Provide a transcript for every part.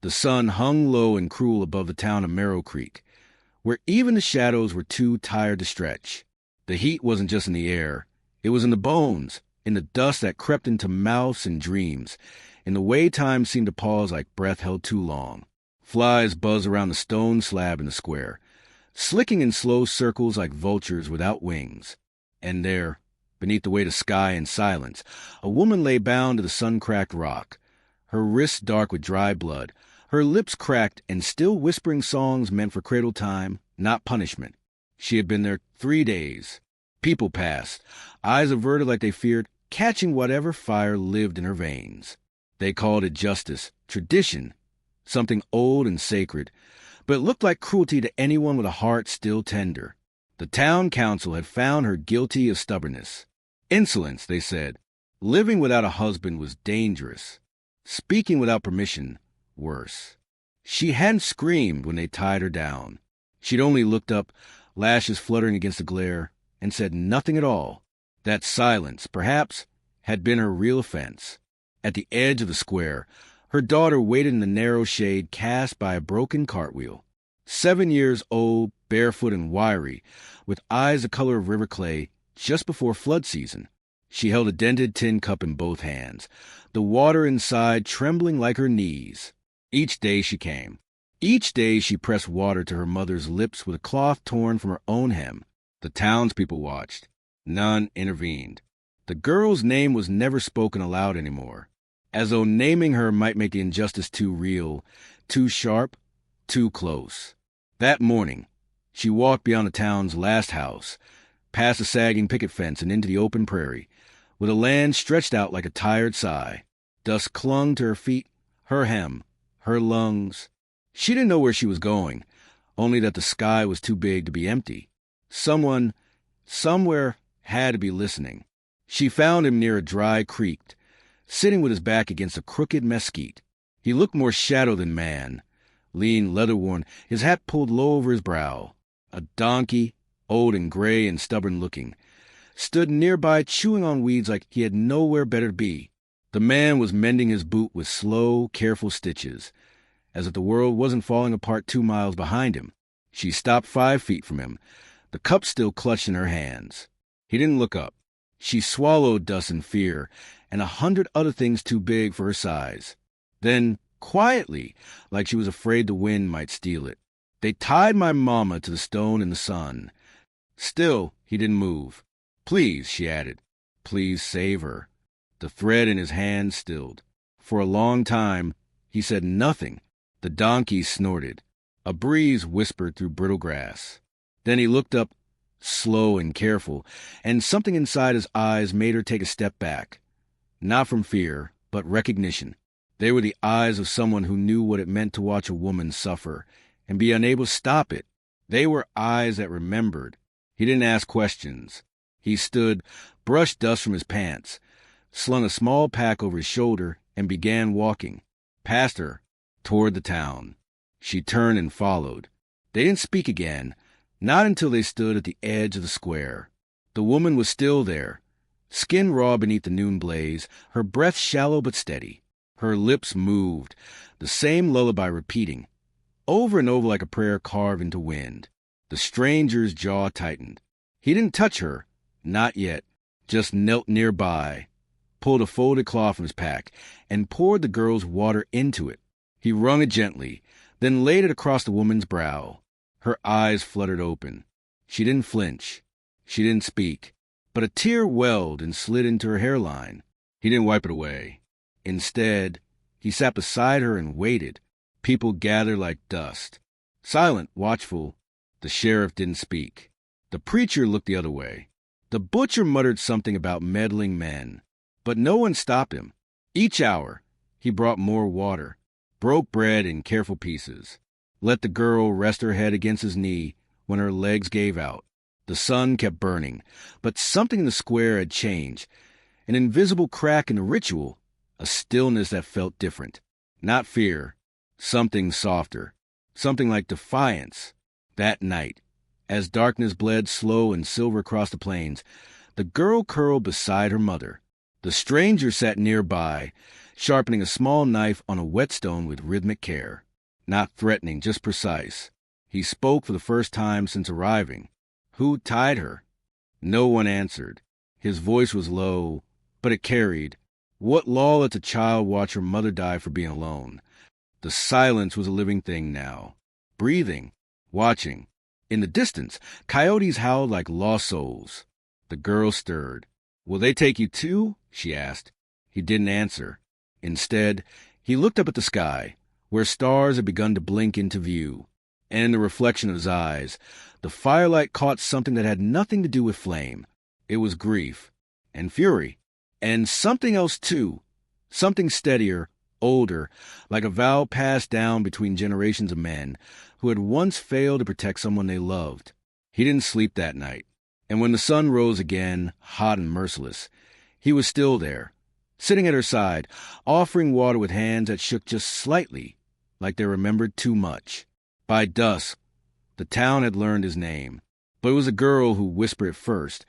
The sun hung low and cruel above the town of Merrow Creek, where even the shadows were too tired to stretch. The heat wasn't just in the air. It was in the bones, in the dust that crept into mouths and dreams, in the way time seemed to pause like breath held too long. Flies buzzed around the stone slab in the square, slicking in slow circles like vultures without wings. And there, beneath the weight of sky and silence, a woman lay bound to the sun-cracked rock, her wrists dark with dry blood, her lips cracked and still whispering songs meant for cradle time, not punishment. She had been there 3 days. People passed, eyes averted like they feared catching whatever fire lived in her veins. They called it justice, tradition, something old and sacred, but it looked like cruelty to anyone with a heart still tender. The town council had found her guilty of stubbornness. Insolence, they said. Living without a husband was dangerous. Speaking without permission, worse. She hadn't screamed when they tied her down. She'd only looked up, lashes fluttering against the glare, and said nothing at all. That silence, perhaps, had been her real offense. At the edge of the square, her daughter waited in the narrow shade cast by a broken cartwheel. 7 years old, barefoot and wiry, with eyes the color of river clay, just before flood season. She held a dented tin cup in both hands, the water inside trembling like her knees. Each day she came. Each day she pressed water to her mother's lips with a cloth torn from her own hem. The townspeople watched. None intervened. The girl's name was never spoken aloud anymore, as though naming her might make the injustice too real, too sharp, too close. That morning, she walked beyond the town's last house, past the sagging picket fence and into the open prairie, with the land stretched out like a tired sigh. Dust clung to her feet, her hem, her lungs. She didn't know where she was going, only that the sky was too big to be empty. Someone, somewhere, had to be listening. She found him near a dry creek, sitting with his back against a crooked mesquite. He looked more shadow than man, lean, leather-worn, his hat pulled low over his brow. A donkey, old and gray and stubborn-looking, stood nearby chewing on weeds like he had nowhere better to be. The man was mending his boot with slow, careful stitches, as if the world wasn't falling apart 2 miles behind him. She stopped 5 feet from him, the cup still clutched in her hands. He didn't look up. She swallowed dust and fear, and 100 other things too big for her size. Then, quietly, like she was afraid the wind might steal it, "They tied my mama to the stone in the sun." Still, he didn't move. "Please," she added, "please save her." The thread in his hand stilled. For a long time, he said nothing. The donkey snorted. A breeze whispered through brittle grass. Then he looked up, slow and careful, and something inside his eyes made her take a step back. Not from fear, but recognition. They were the eyes of someone who knew what it meant to watch a woman suffer and be unable to stop it. They were eyes that remembered. He didn't ask questions. He stood, brushed dust from his pants, slung a small pack over his shoulder, and began walking, past her, toward the town. She turned and followed. They didn't speak again, not until they stood at the edge of the square. The woman was still there, skin raw beneath the noon blaze, her breath shallow but steady. Her lips moved, the same lullaby repeating, over and over like a prayer carved into wind. The stranger's jaw tightened. He didn't touch her, not yet, just knelt nearby, pulled a folded cloth from his pack, and poured the girl's water into it. He wrung it gently, then laid it across the woman's brow. Her eyes fluttered open. She didn't flinch. She didn't speak. But a tear welled and slid into her hairline. He didn't wipe it away. Instead, he sat beside her and waited. People gathered like dust. Silent, watchful, the sheriff didn't speak. The preacher looked the other way. The butcher muttered something about meddling men. But no one stopped him. Each hour, he brought more water, broke bread in careful pieces, let the girl rest her head against his knee when her legs gave out. The sun kept burning, but something in the square had changed. An invisible crack in the ritual, a stillness that felt different. Not fear, something softer, something like defiance. That night, as darkness bled slow and silver across the plains, the girl curled beside her mother. The stranger sat nearby, sharpening a small knife on a whetstone with rhythmic care. Not threatening, just precise. He spoke for the first time since arriving. Who tied her? No one answered. His voice was low, but it carried. What law lets a child watch her mother die for being alone? The silence was a living thing now. Breathing. Watching. In the distance, coyotes howled like lost souls. The girl stirred. "Will they take you too?" she asked. He didn't answer. Instead, he looked up at the sky, where stars had begun to blink into view. And in the reflection of his eyes, the firelight caught something that had nothing to do with flame. It was grief and fury, and something else too, something steadier, older, like a vow passed down between generations of men who had once failed to protect someone they loved. He didn't sleep that night, and when the sun rose again, hot and merciless, he was still there, sitting at her side, offering water with hands that shook just slightly, like they remembered too much. By dusk, the town had learned his name, but it was a girl who whispered it first,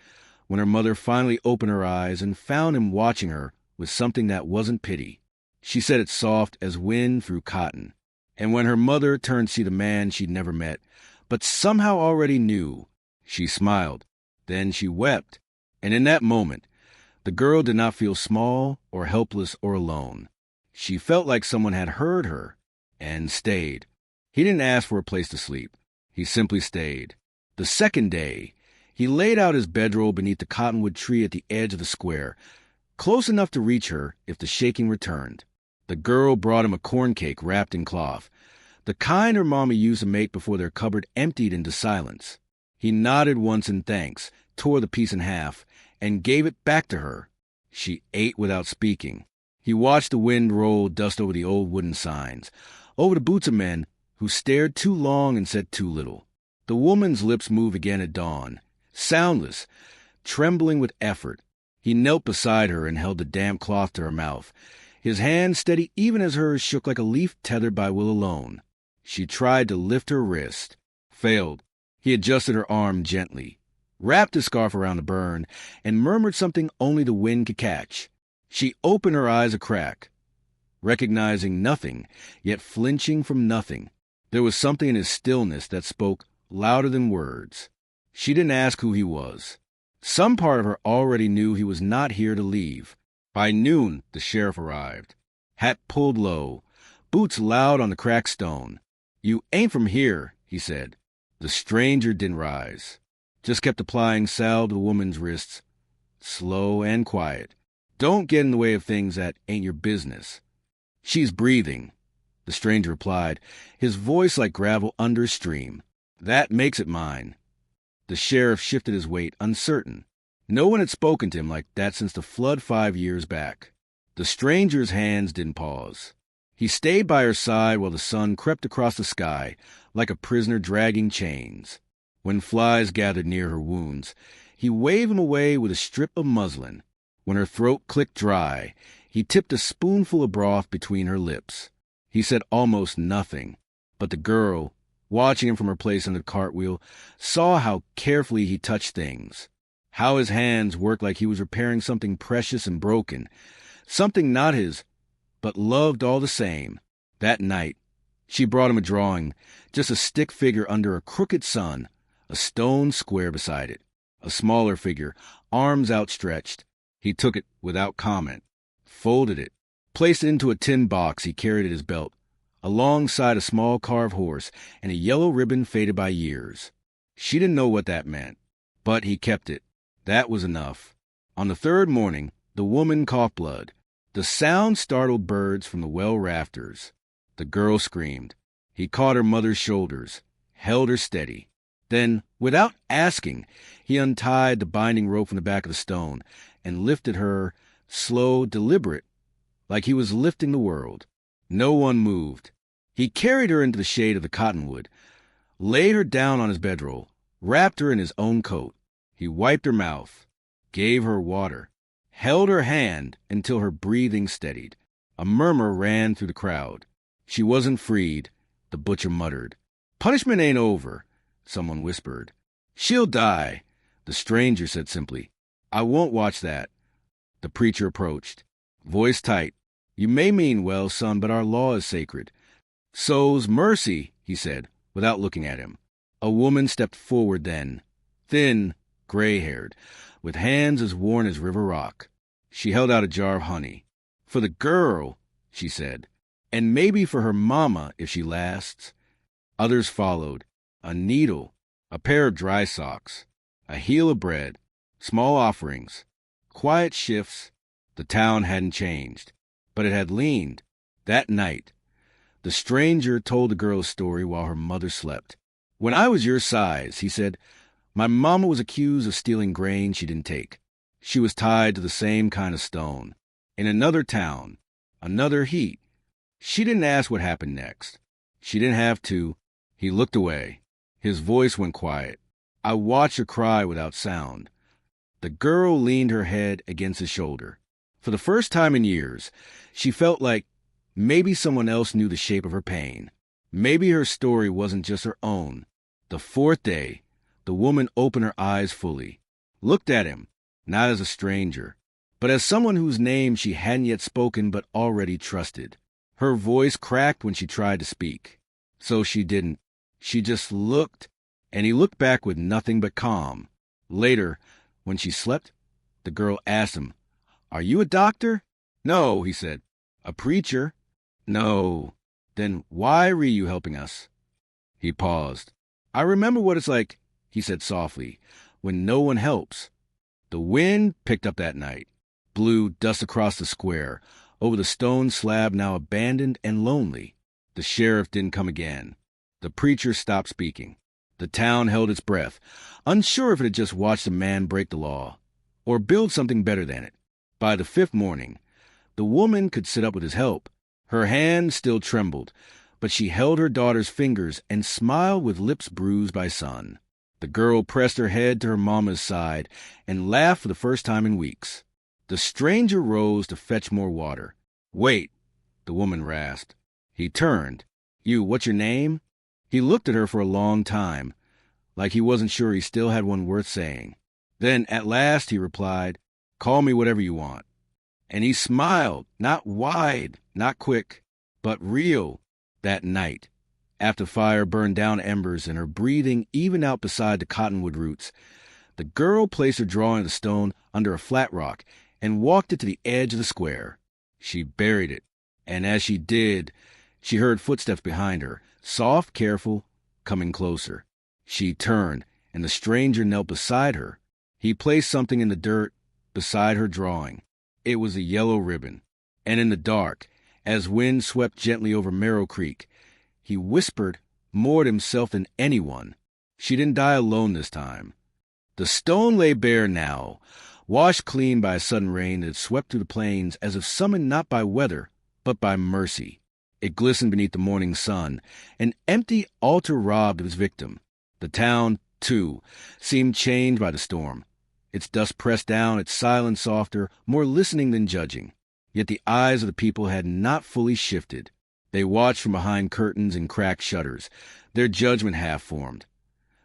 when her mother finally opened her eyes and found him watching her with something that wasn't pity. She said it soft as wind through cotton. And when her mother turned to see the man she'd never met, but somehow already knew, she smiled. Then she wept. And in that moment, the girl did not feel small or helpless or alone. She felt like someone had heard her and stayed. He didn't ask for a place to sleep. He simply stayed. The second day, he laid out his bedroll beneath the cottonwood tree at the edge of the square, close enough to reach her if the shaking returned. The girl brought him a corn cake wrapped in cloth, the kind her mommy used to make before their cupboard emptied into silence. He nodded once in thanks, tore the piece in half, and gave it back to her. She ate without speaking. He watched the wind roll dust over the old wooden signs, over the boots of men who stared too long and said too little. The woman's lips moved again at dawn, soundless, trembling with effort. He knelt beside her and held the damp cloth to her mouth, his hand steady even as hers shook like a leaf tethered by will alone. She tried to lift her wrist. Failed. He adjusted her arm gently, wrapped his scarf around the burn, and murmured something only the wind could catch. She opened her eyes a crack, recognizing nothing, yet flinching from nothing. There was something in his stillness that spoke louder than words. She didn't ask who he was. Some part of her already knew he was not here to leave. By noon, the sheriff arrived. Hat pulled low, boots loud on the cracked stone. "You ain't from here," he said. The stranger didn't rise, just kept applying salve to the woman's wrists, slow and quiet. "Don't get in the way of things that ain't your business." "She's breathing," the stranger replied, his voice like gravel under a stream. "That makes it mine." The sheriff shifted his weight, uncertain. No one had spoken to him like that since the flood 5 years back. The stranger's hands didn't pause. He stayed by her side while the sun crept across the sky like a prisoner dragging chains. When flies gathered near her wounds, he waved them away with a strip of muslin. When her throat clicked dry, he tipped a spoonful of broth between her lips. He said almost nothing, but the girl, watching him from her place under the cartwheel, saw how carefully he touched things, how his hands worked like he was repairing something precious and broken, something not his, but loved all the same. That night, she brought him a drawing, just a stick figure under a crooked sun, a stone square beside it, a smaller figure, arms outstretched. He took it without comment, folded it, placed it into a tin box he carried at his belt, alongside a small carved horse and a yellow ribbon faded by years. She didn't know what that meant, but he kept it. That was enough. On the third morning, the woman coughed blood. The sound startled birds from the well rafters. The girl screamed. He caught her mother's shoulders, held her steady. Then, without asking, he untied the binding rope from the back of the stone and lifted her, slow, deliberate, like he was lifting the world. No one moved. He carried her into the shade of the cottonwood, laid her down on his bedroll, wrapped her in his own coat. He wiped her mouth, gave her water, held her hand until her breathing steadied. A murmur ran through the crowd. She wasn't freed, the butcher muttered. "Punishment ain't over," someone whispered. "She'll die," the stranger said simply. "I won't watch that." The preacher approached, voice tight. "You may mean well, son, but our law is sacred." "So's mercy," he said, without looking at him. A woman stepped forward then, thin, gray-haired, with hands as worn as river rock. She held out a jar of honey. "For the girl," she said, "and maybe for her mama if she lasts." Others followed. A needle, a pair of dry socks, a heel of bread, small offerings, quiet shifts. The town hadn't changed, but it had leaned. That night, the stranger told the girl's story while her mother slept. "When I was your size," he said, "my mama was accused of stealing grain she didn't take. She was tied to the same kind of stone. In another town, another heat. She didn't ask what happened next. She didn't have to." He looked away. His voice went quiet. I watched her cry without sound. The girl leaned her head against his shoulder. For the first time in years, she felt like maybe someone else knew the shape of her pain. Maybe her story wasn't just her own. The fourth day, the woman opened her eyes fully, looked at him, not as a stranger, but as someone whose name she hadn't yet spoken but already trusted. Her voice cracked when she tried to speak. So she didn't. She just looked, and he looked back with nothing but calm. Later, when she slept, the girl asked him, "Are you a doctor?" "No," he said. "A preacher?" "No." "Then why were you helping us?" He paused. "I remember what it's like," he said softly, "when no one helps." The wind picked up that night, blew dust across the square, over the stone slab now abandoned and lonely. The sheriff didn't come again. The preacher stopped speaking. The town held its breath, unsure if it had just watched a man break the law, or build something better than it. By the fifth morning, the woman could sit up with his help. Her hand still trembled, but she held her daughter's fingers and smiled with lips bruised by sun. The girl pressed her head to her mama's side and laughed for the first time in weeks. The stranger rose to fetch more water. "Wait," the woman rasped. He turned. What's your name?" He looked at her for a long time, like he wasn't sure he still had one worth saying. Then, at last, he replied, "Call me whatever you want." And he smiled, not wide, not quick, but real. That night, after fire burned down embers and her breathing evened out beside the cottonwood roots, the girl placed her drawing of the stone under a flat rock and walked it to the edge of the square. She buried it, and as she did, she heard footsteps behind her, soft, careful, coming closer. She turned, and the stranger knelt beside her. He placed something in the dirt beside her drawing. It was a yellow ribbon, and in the dark, as wind swept gently over Merrow Creek, he whispered more to himself than anyone. She didn't die alone this time. The stone lay bare now, washed clean by a sudden rain that had swept through the plains as if summoned not by weather, but by mercy. It glistened beneath the morning sun, an empty altar robbed of its victim. The town, too, seemed changed by the storm. Its dust pressed down, its silence softer, more listening than judging. Yet the eyes of the people had not fully shifted. They watched from behind curtains and cracked shutters, their judgment half-formed,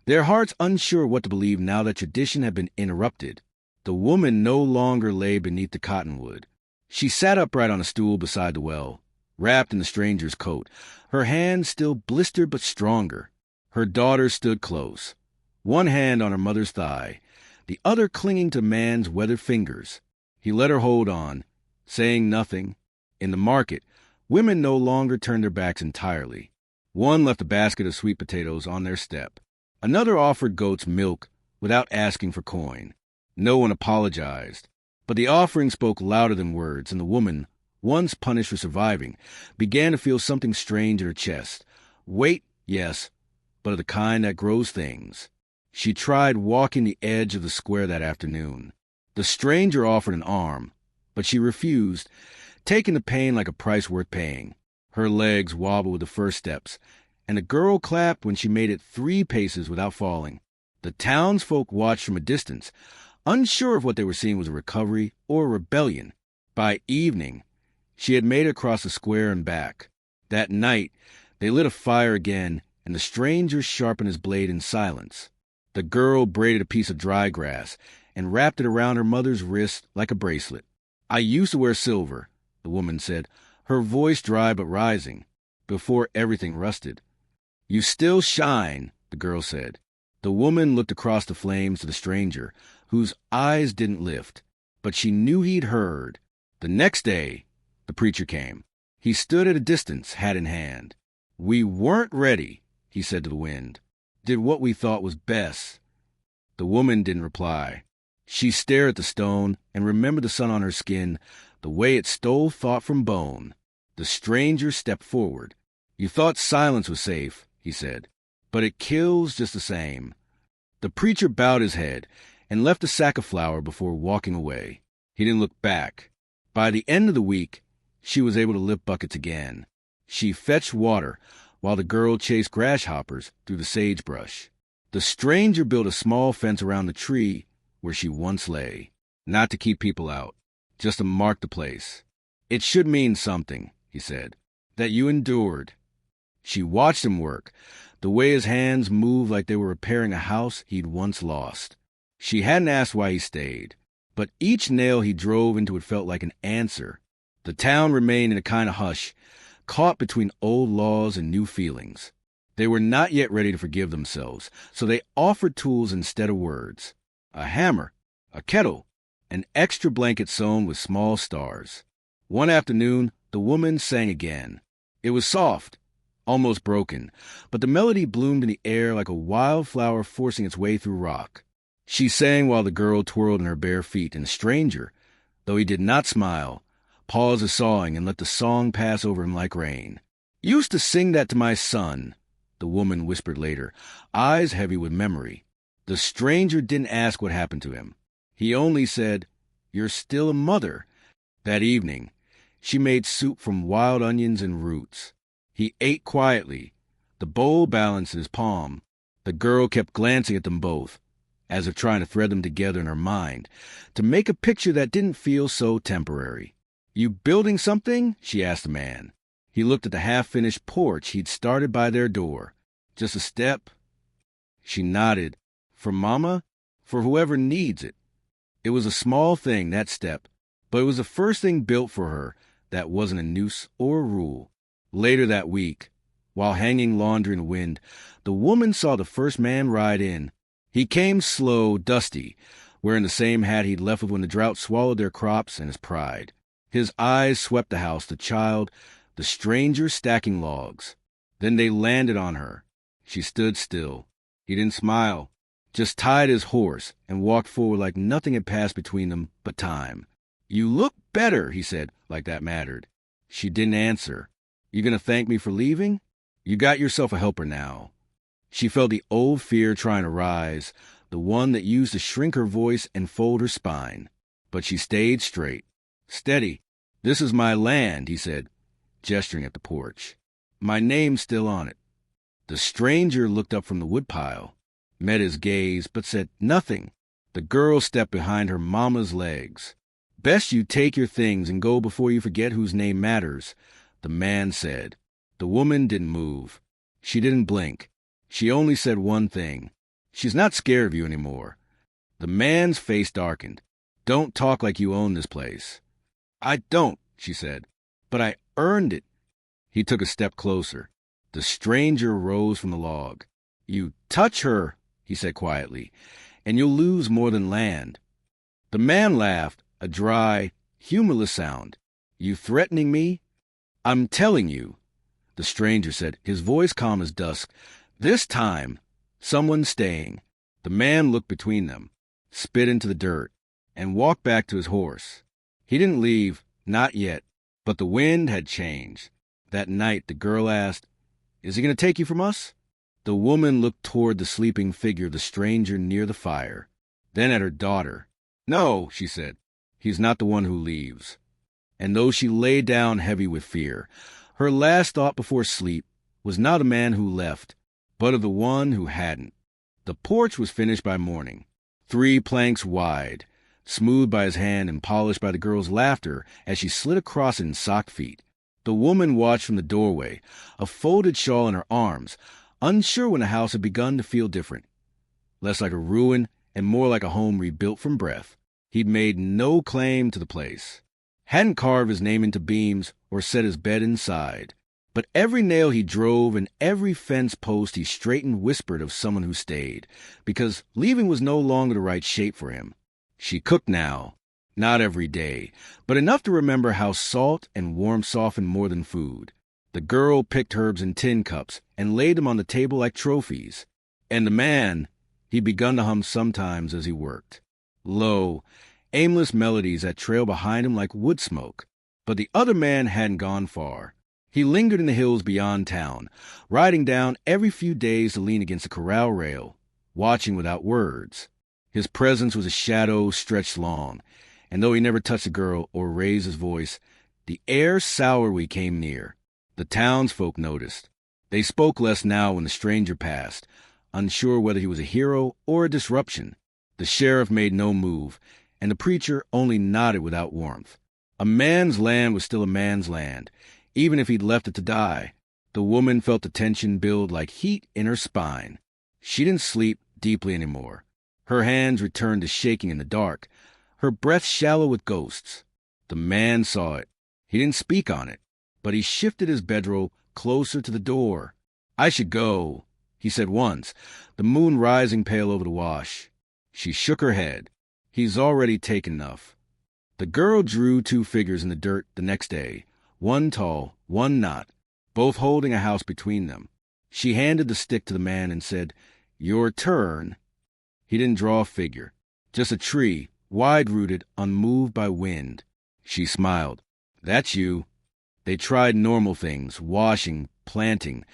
their hearts unsure what to believe now that tradition had been interrupted. The woman no longer lay beneath the cottonwood. She sat upright on a stool beside the well, wrapped in the stranger's coat, her hands still blistered but stronger. Her daughter stood close, one hand on her mother's thigh, the other clinging to man's weathered fingers. He let her hold on, saying nothing. In the market, women no longer turned their backs entirely. One left a basket of sweet potatoes on their step. Another offered goat's milk without asking for coin. No one apologized, but the offering spoke louder than words, and the woman, once punished for surviving, began to feel something strange in her chest. Weight, yes, but of the kind that grows things. She tried walking the edge of the square that afternoon. The stranger offered an arm, but she refused, taking the pain like a price worth paying. Her legs wobbled with the first steps, and the girl clapped when she made it 3 paces without falling. The townsfolk watched from a distance, unsure if what they were seeing was a recovery or a rebellion. By evening, she had made it across the square and back. That night, they lit a fire again, and the stranger sharpened his blade in silence. The girl braided a piece of dry grass and wrapped it around her mother's wrist like a bracelet. I used to wear silver, the woman said, her voice dry but rising, before everything rusted. You still shine, the girl said. The woman looked across the flames to the stranger, whose eyes didn't lift, but she knew he'd heard. The next day, the preacher came. He stood at a distance, hat in hand. We weren't ready, he said to the wind. Did what we thought was best. The woman didn't reply. She stared at the stone and remembered the sun on her skin, the way it stole thought from bone. The stranger stepped forward. You thought silence was safe, he said, but it kills just the same. The preacher bowed his head and left a sack of flour before walking away. He didn't look back. By the end of the week, she was able to lift buckets again. She fetched water while the girl chased grasshoppers through the sagebrush. The stranger built a small fence around the tree where she once lay, not to keep people out, just to mark the place. It should mean something, he said, that you endured. She watched him work, the way his hands moved like they were repairing a house he'd once lost. She hadn't asked why he stayed, but each nail he drove into it felt like an answer. The town remained in a kind of hush, caught between old laws and new feelings. They were not yet ready to forgive themselves, so they offered tools instead of words. A hammer, a kettle, an extra blanket sewn with small stars. One afternoon, the woman sang again. It was soft, almost broken, but the melody bloomed in the air like a wildflower forcing its way through rock. She sang while the girl twirled in her bare feet, and the stranger, though he did not smile, paused his sawing and let the song pass over him like rain. Used to sing that to my son, the woman whispered later, eyes heavy with memory. The stranger didn't ask what happened to him. He only said, You're still a mother. That evening, she made soup from wild onions and roots. He ate quietly, the bowl balanced in his palm. The girl kept glancing at them both, as if trying to thread them together in her mind, to make a picture that didn't feel so temporary. You building something? She asked the man. He looked at the half-finished porch he'd started by their door. Just a step? She nodded. For Mama? For whoever needs it. It was a small thing, that step, but it was the first thing built for her that wasn't a noose or a rule. Later that week, while hanging laundry in the wind, the woman saw the first man ride in. He came slow, dusty, wearing the same hat he'd left with when the drought swallowed their crops and his pride. His eyes swept the house, the child, the stranger stacking logs. Then they landed on her. She stood still. He didn't smile, just tied his horse and walked forward like nothing had passed between them but time. You look better, he said, like that mattered. She didn't answer. You gonna thank me for leaving? You got yourself a helper now. She felt the old fear trying to rise, the one that used to shrink her voice and fold her spine. But she stayed straight. Steady. This is my land, he said, gesturing at the porch. My name's still on it. The stranger looked up from the woodpile, met his gaze, but said nothing. The girl stepped behind her mama's legs. Best you take your things and go before you forget whose name matters, the man said. The woman didn't move. She didn't blink. She only said one thing. She's not scared of you anymore. The man's face darkened. Don't talk like you own this place. I don't, she said, but I earned it. He took a step closer. The stranger rose from the log. You touch her, he said quietly, and you'll lose more than land. The man laughed, a dry, humorless sound. You threatening me? I'm telling you, the stranger said, his voice calm as dusk. This time, someone's staying. The man looked between them, spit into the dirt, and walked back to his horse. He didn't leave, not yet, but the wind had changed. That night, the girl asked, Is he going to take you from us? The woman looked toward the sleeping figure of the stranger near the fire, then at her daughter. No, she said, he's not the one who leaves. And though she lay down heavy with fear, her last thought before sleep was not a man who left, but of the one who hadn't. The porch was finished by morning, 3 planks wide, smoothed by his hand and polished by the girl's laughter as she slid across it in socked feet. The woman watched from the doorway, a folded shawl in her arms, unsure when the house had begun to feel different, less like a ruin and more like a home rebuilt from breath. He'd made no claim to the place. hadn't carved his name into beams or set his bed inside. But every nail he drove and every fence post he straightened whispered of someone who stayed, because leaving was no longer the right shape for him. She cooked now, not every day, but enough to remember how salt and warmth softened more than food. The girl picked herbs in tin cups and laid them on the table like trophies. And the man, he'd begun to hum sometimes as he worked. Low, aimless melodies that trailed behind him like wood smoke. But the other man hadn't gone far. He lingered in the hills beyond town, riding down every few days to lean against the corral rail, watching without words. His presence was a shadow stretched long, and though he never touched the girl or raised his voice, the air soured when he came near. The townsfolk noticed. They spoke less now when the stranger passed, unsure whether he was a hero or a disruption. The sheriff made no move, and the preacher only nodded without warmth. A man's land was still a man's land, even if he'd left it to die. The woman felt the tension build like heat in her spine. She didn't sleep deeply anymore. Her hands returned to shaking in the dark, her breath shallow with ghosts. The man saw it. He didn't speak on it, but he shifted his bedroll closer to the door. "I should go," he said once, the moon rising pale over the wash. She shook her head. "He's already taken enough." The girl drew two figures in the dirt the next day, one tall, one not, both holding a house between them. She handed the stick to the man and said, "Your turn." He didn't draw a figure, just a tree, wide-rooted, unmoved by wind. She smiled. "That's you." They tried normal things, washing, planting,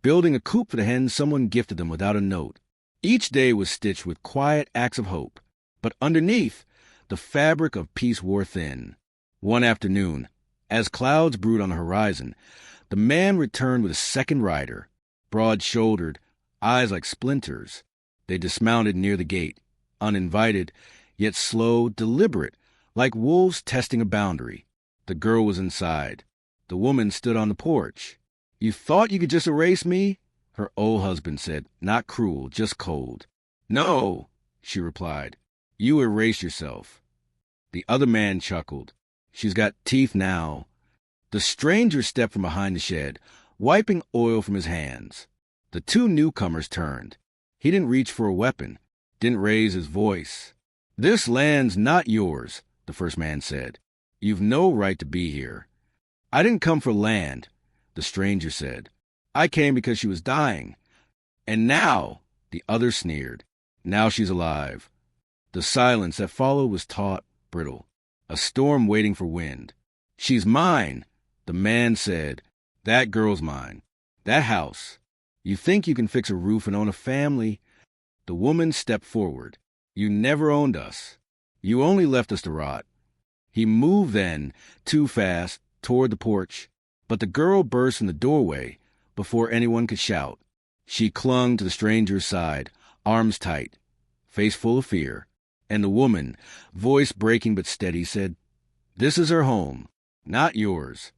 building a coop for the hens someone gifted them without a note. Each day was stitched with quiet acts of hope, but underneath, the fabric of peace wore thin. One afternoon, as clouds brewed on the horizon, the man returned with a second rider, broad-shouldered, eyes like splinters. They dismounted near the gate, uninvited, yet slow, deliberate, like wolves testing a boundary. The girl was inside. The woman stood on the porch. "You thought you could just erase me?" her old husband said, not cruel, just cold. "No," she replied. "You erase yourself." The other man chuckled. "She's got teeth now." The stranger stepped from behind the shed, wiping oil from his hands. The two newcomers turned. He didn't reach for a weapon, didn't raise his voice. "This land's not yours," the first man said. "You've no right to be here." "I didn't come for land," the stranger said. "I came because she was dying. And now," the other sneered, "now she's alive." The silence that followed was taut, brittle, a storm waiting for wind. "She's mine," the man said. "That girl's mine. That house. You think you can fix a roof and own a family?" The woman stepped forward. "You never owned us. You only left us to rot." He moved then, too fast, toward the porch, but the girl burst in the doorway before anyone could shout. She clung to the stranger's side, arms tight, face full of fear, and the woman, voice breaking but steady, said, "This is her home, not yours."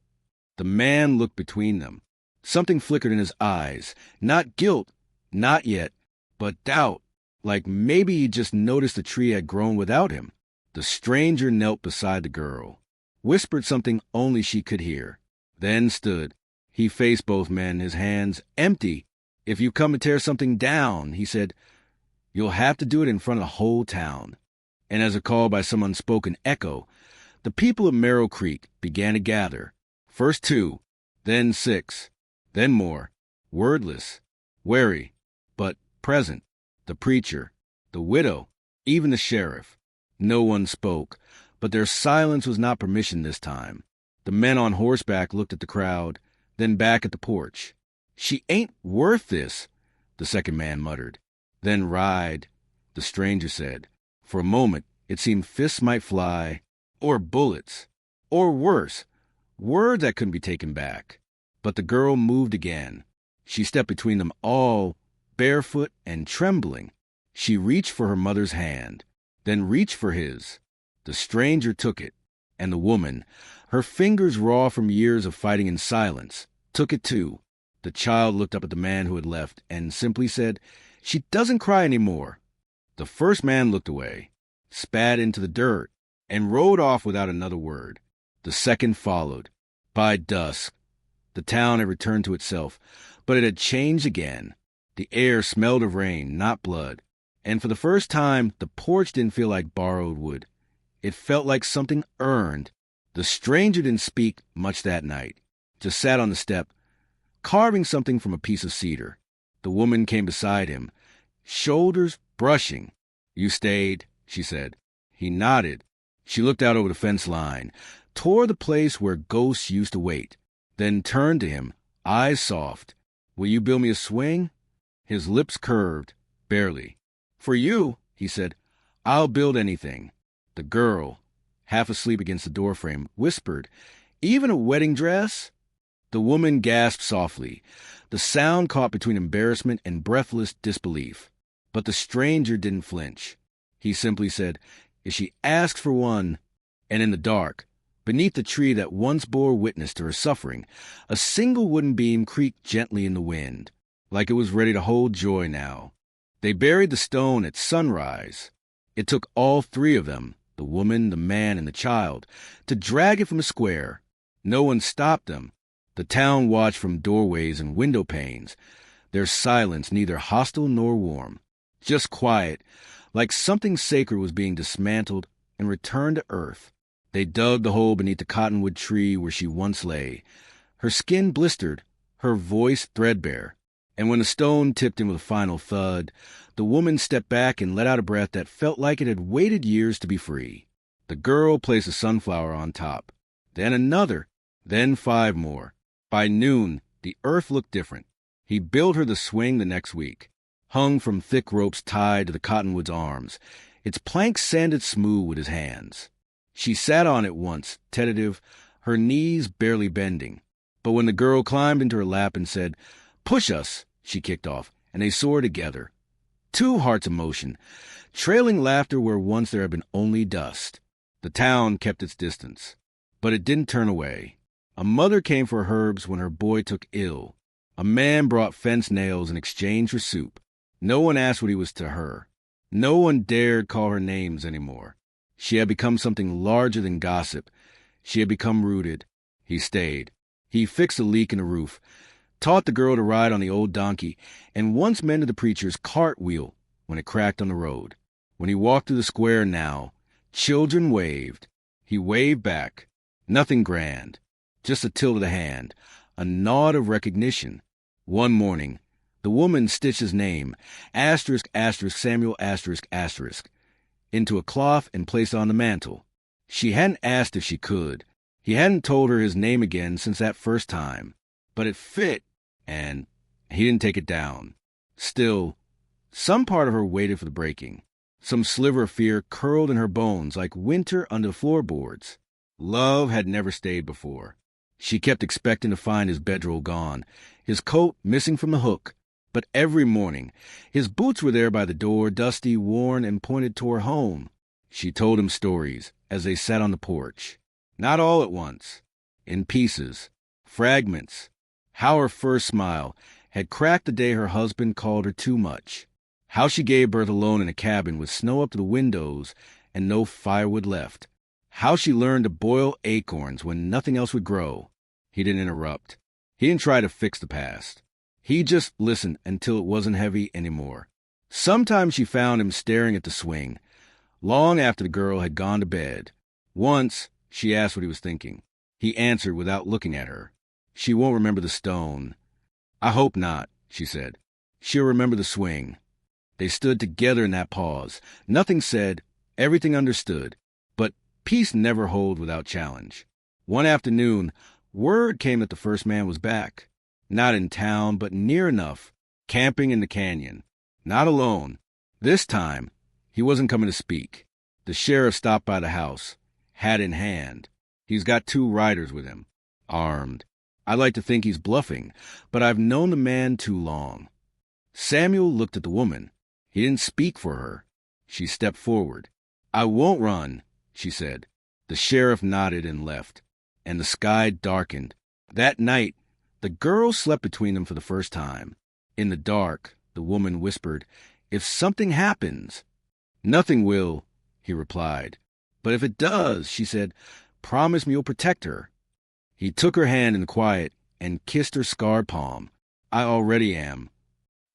The man looked between them. Something flickered in his eyes, not guilt, not yet, but doubt, like maybe he just noticed the tree had grown without him. The stranger knelt beside the girl, whispered something only she could hear, then stood. He faced both men, his hands empty. "If you come to tear something down," he said, "you'll have to do it in front of the whole town." And as if called by some unspoken echo, the people of Merrill Creek began to gather. First 2, then 6, then more, wordless, wary, but present. The preacher, the widow, even the sheriff. No one spoke, but their silence was not permission this time. The men on horseback looked at the crowd, then back at the porch. "She ain't worth this," the second man muttered. "Then ride," the stranger said. For a moment, it seemed fists might fly, or bullets, or worse, words that couldn't be taken back. But the girl moved again. She stepped between them all, barefoot and trembling. She reached for her mother's hand, then reached for his. The stranger took it, and the woman, her fingers raw from years of fighting in silence, took it too. The child looked up at the man who had left and simply said, "She doesn't cry anymore." The first man looked away, spat into the dirt, and rode off without another word. The second followed. By dusk, the town had returned to itself, but it had changed again. The air smelled of rain, not blood. And for the first time, the porch didn't feel like borrowed wood. It felt like something earned. The stranger didn't speak much that night, just sat on the step, carving something from a piece of cedar. The woman came beside him, shoulders brushing. "You stayed," she said. He nodded. She looked out over the fence line, toward the place where ghosts used to wait, then turned to him, eyes soft. "Will you build me a swing?" His lips curved, barely. "For you," he said, "I'll build anything." The girl, half asleep against the doorframe, whispered, "Even a wedding dress?" The woman gasped softly, the sound caught between embarrassment and breathless disbelief. But the stranger didn't flinch. He simply said, "If she asks for one," and in the dark, beneath the tree that once bore witness to her suffering, a single wooden beam creaked gently in the wind, like it was ready to hold joy now. They buried the stone at sunrise. It took all three of them, the woman, the man, and the child, to drag it from the square. No one stopped them. The town watched from doorways and window panes, their silence neither hostile nor warm, just quiet, like something sacred was being dismantled and returned to earth. They dug the hole beneath the cottonwood tree where she once lay, her skin blistered, her voice threadbare. And when the stone tipped in with a final thud, the woman stepped back and let out a breath that felt like it had waited years to be free. The girl placed a sunflower on top, then another, then 5 more. By noon, the earth looked different. He built her the swing the next week, hung from thick ropes tied to the cottonwood's arms, its planks sanded smooth with his hands. She sat on it once, tentative, her knees barely bending. But when the girl climbed into her lap and said, "Push us," she kicked off, and they soared together. 2 hearts of motion, trailing laughter where once there had been only dust. The town kept its distance, but it didn't turn away. A mother came for herbs when her boy took ill. A man brought fence nails in exchange for soup. No one asked what he was to her. No one dared call her names anymore. She had become something larger than gossip. She had become rooted. He stayed. He fixed a leak in the roof, taught the girl to ride on the old donkey, and once mended the preacher's cartwheel when it cracked on the road. When he walked through the square now, children waved. He waved back. Nothing grand. Just a tilt of the hand, a nod of recognition. One morning, the woman stitched his name, Samuel into a cloth and placed it on the mantel. She hadn't asked if she could. He hadn't told her his name again since that first time. But it fit, and he didn't take it down. Still, some part of her waited for the breaking. Some sliver of fear curled in her bones like winter under the floorboards. Love had never stayed before. She kept expecting to find his bedroll gone, his coat missing from the hook. But every morning, his boots were there by the door, dusty, worn, and pointed toward home. She told him stories as they sat on the porch. Not all at once. In pieces. Fragments. How her first smile had cracked the day her husband called her too much. How she gave birth alone in a cabin with snow up to the windows and no firewood left. How she learned to boil acorns when nothing else would grow. He didn't interrupt. He didn't try to fix the past. He just listened until it wasn't heavy anymore. Sometimes she found him staring at the swing, long after the girl had gone to bed. Once, she asked what he was thinking. He answered without looking at her. "She won't remember the stone." "I hope not," she said. "She'll remember the swing." They stood together in that pause. Nothing said, everything understood. But peace never holds without challenge. One afternoon, word came that the first man was back. Not in town, but near enough, camping in the canyon. Not alone. This time, he wasn't coming to speak. The sheriff stopped by the house, hat in hand. He's got 2 riders with him, armed. I like to think he's bluffing, but I've known the man too long. Samuel looked at the woman. He didn't speak for her. She stepped forward. "I won't run," she said. The sheriff nodded and left, and the sky darkened. That night, the girl slept between them for the first time. In the dark, the woman whispered, "If something happens." "Nothing will," he replied. "But if it does," she said, Promise me you'll protect her." He took her hand in quiet and kissed her scarred palm. "I already am."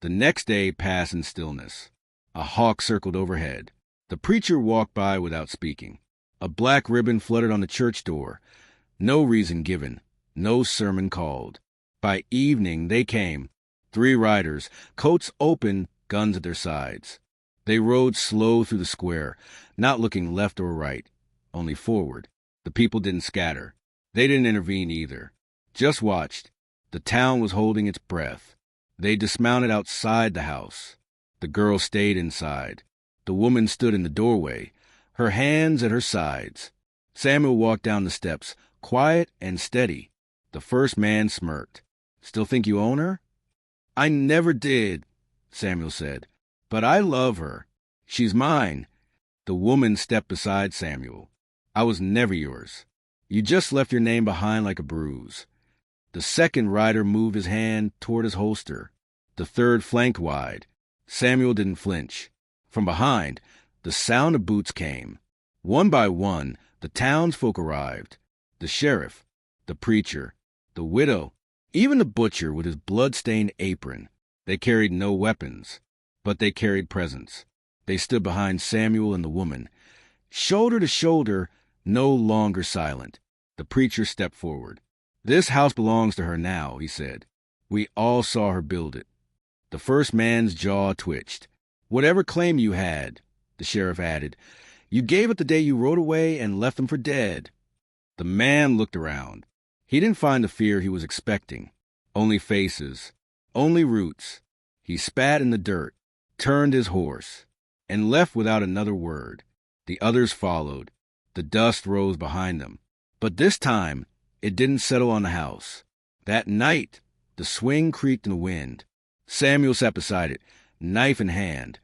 The next day passed in stillness. A hawk circled overhead. The preacher walked by without speaking. A black ribbon fluttered on the church door. No reason given. No sermon called. By evening they came. 3 riders, coats open, guns at their sides. They rode slow through the square, not looking left or right, only forward. The people didn't scatter. They didn't intervene either. Just watched. The town was holding its breath. They dismounted outside the house. The girl stayed inside. The woman stood in the doorway, her hands at her sides. Samuel walked down the steps, quiet and steady. The first man smirked. "Still think you own her?" "I never did," Samuel said. "But I love her. She's mine." The woman stepped beside Samuel. "I was never yours. You just left your name behind like a bruise." The second rider moved his hand toward his holster. The third flanked wide. Samuel didn't flinch. From behind, the sound of boots came. One by one, the townsfolk arrived. The sheriff, the preacher, the widow, even the butcher with his blood-stained apron. They carried no weapons, but they carried presence. They stood behind Samuel and the woman, shoulder to shoulder, no longer silent. The preacher stepped forward. "This house belongs to her now," he said. "We all saw her build it." The first man's jaw twitched. "Whatever claim you had," the sheriff added, "you gave it the day you rode away and left them for dead." The man looked around. He didn't find the fear he was expecting. Only faces. Only roots. He spat in the dirt, turned his horse, and left without another word. The others followed. The dust rose behind them. But this time, it didn't settle on the house. That night, the swing creaked in the wind. Samuel sat beside it, knife in hand,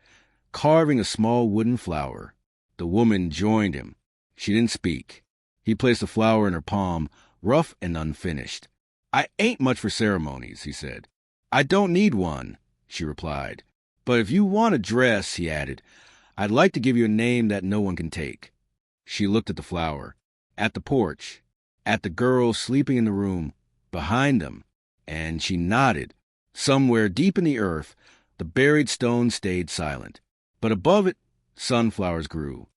carving a small wooden flower. The woman joined him. She didn't speak. He placed the flower in her palm, rough and unfinished. "I ain't much for ceremonies," he said. "I don't need one," she replied. "But if you want a dress," he added, "I'd like to give you a name that no one can take." She looked at the flower, at the porch, at the girl sleeping in the room, behind them, and she nodded. Somewhere deep in the earth, the buried stone stayed silent. But above it, sunflowers grew.